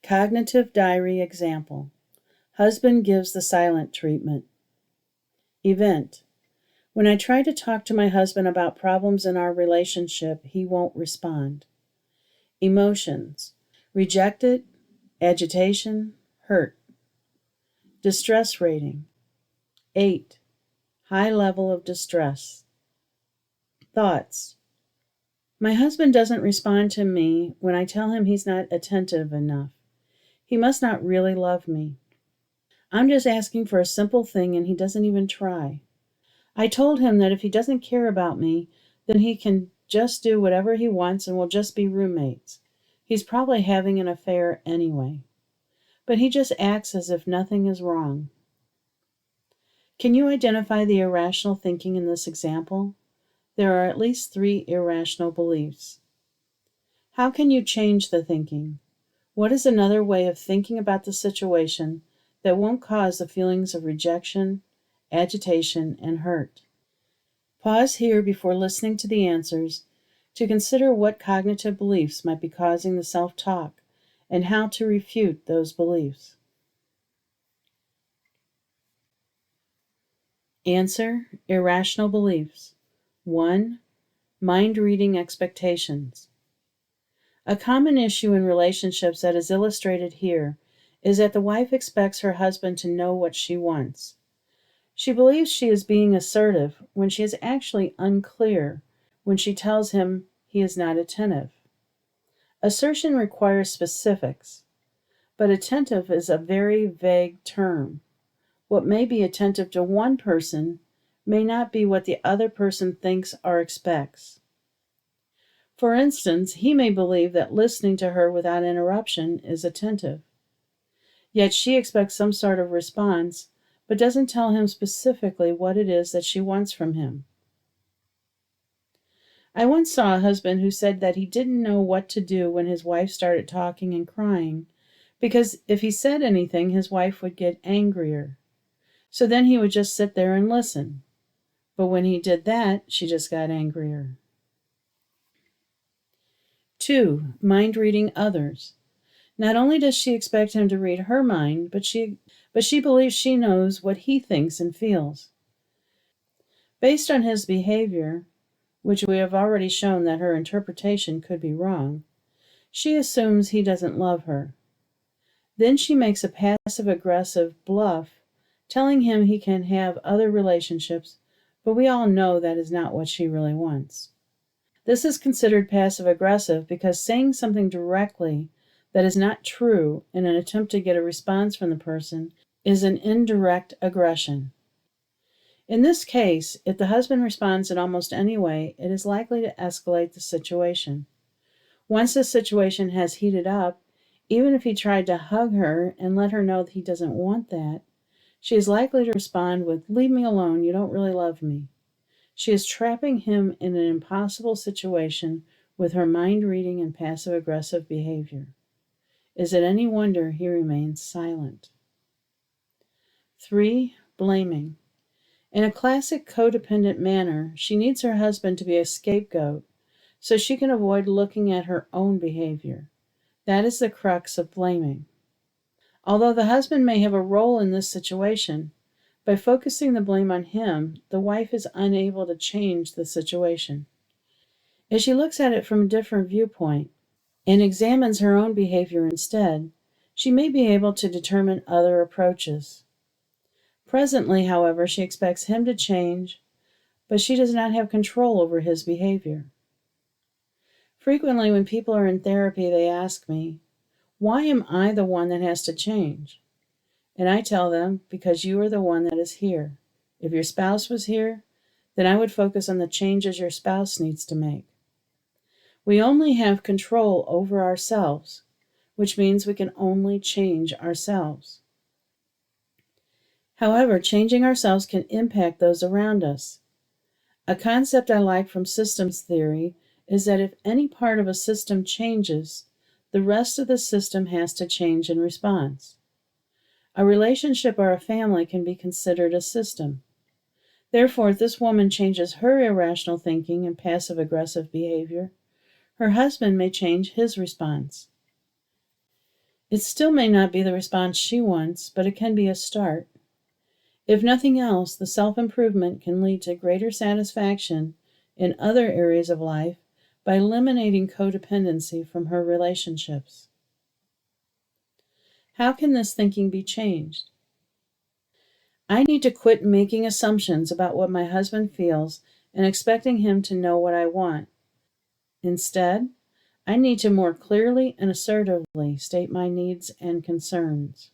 Cognitive diary example. Husband gives the silent treatment. Event. When I try to talk to my husband about problems in our relationship, he won't respond. Emotions. Rejected, agitation, hurt. Distress rating. 8. High level of distress. Thoughts. My husband doesn't respond to me when I tell him he's not attentive enough. He must not really love me. I'm just asking for a simple thing and he doesn't even try. I told him that if he doesn't care about me, then he can just do whatever he wants and we'll just be roommates. He's probably having an affair anyway. But he just acts as if nothing is wrong. Can you identify the irrational thinking in this example? There are at least 3 irrational beliefs. How can you change the thinking? What is another way of thinking about the situation that won't cause the feelings of rejection, agitation, and hurt? Pause here before listening to the answers to consider what cognitive beliefs might be causing the self-talk and how to refute those beliefs. Answer: irrational beliefs. 1. Mind-reading expectations. A common issue in relationships that is illustrated here is that the wife expects her husband to know what she wants. She believes she is being assertive when she is actually unclear when she tells him he is not attentive. Assertion requires specifics, but attentive is a very vague term. What may be attentive to one person may not be what the other person thinks or expects. For instance, he may believe that listening to her without interruption is attentive. Yet she expects some sort of response, but doesn't tell him specifically what it is that she wants from him. I once saw a husband who said that he didn't know what to do when his wife started talking and crying, because if he said anything, his wife would get angrier. So then he would just sit there and listen. But when he did that, she just got angrier. 2. Mind reading others. Not only does she expect him to read her mind, but she believes she knows what he thinks and feels. Based on his behavior, which we have already shown that her interpretation could be wrong, she assumes he doesn't love her. Then she makes a passive-aggressive bluff, telling him he can have other relationships, but we all know that is not what she really wants. This is considered passive-aggressive because saying something directly that is not true in an attempt to get a response from the person is an indirect aggression. In this case, if the husband responds in almost any way, it is likely to escalate the situation. Once the situation has heated up, even if he tried to hug her and let her know that he doesn't want that, she is likely to respond with, "Leave me alone, you don't really love me." She is trapping him in an impossible situation with her mind-reading and passive-aggressive behavior. Is it any wonder he remains silent? 3. Blaming. In a classic codependent manner, she needs her husband to be a scapegoat so she can avoid looking at her own behavior. That is the crux of blaming. Although the husband may have a role in this situation, by focusing the blame on him, the wife is unable to change the situation. If she looks at it from a different viewpoint and examines her own behavior instead, she may be able to determine other approaches. Presently, however, she expects him to change, but she does not have control over his behavior. Frequently, when people are in therapy, they ask me, "Why am I the one that has to change?" And I tell them, "Because you are the one that is here. If your spouse was here, then I would focus on the changes your spouse needs to make." We only have control over ourselves, which means we can only change ourselves. However, changing ourselves can impact those around us. A concept I like from systems theory is that if any part of a system changes, the rest of the system has to change in response. A relationship or a family can be considered a system. Therefore, if this woman changes her irrational thinking and passive-aggressive behavior, her husband may change his response. It still may not be the response she wants, but it can be a start. If nothing else, the self-improvement can lead to greater satisfaction in other areas of life by eliminating codependency from her relationships. How can this thinking be changed? I need to quit making assumptions about what my husband feels and expecting him to know what I want. Instead, I need to more clearly and assertively state my needs and concerns.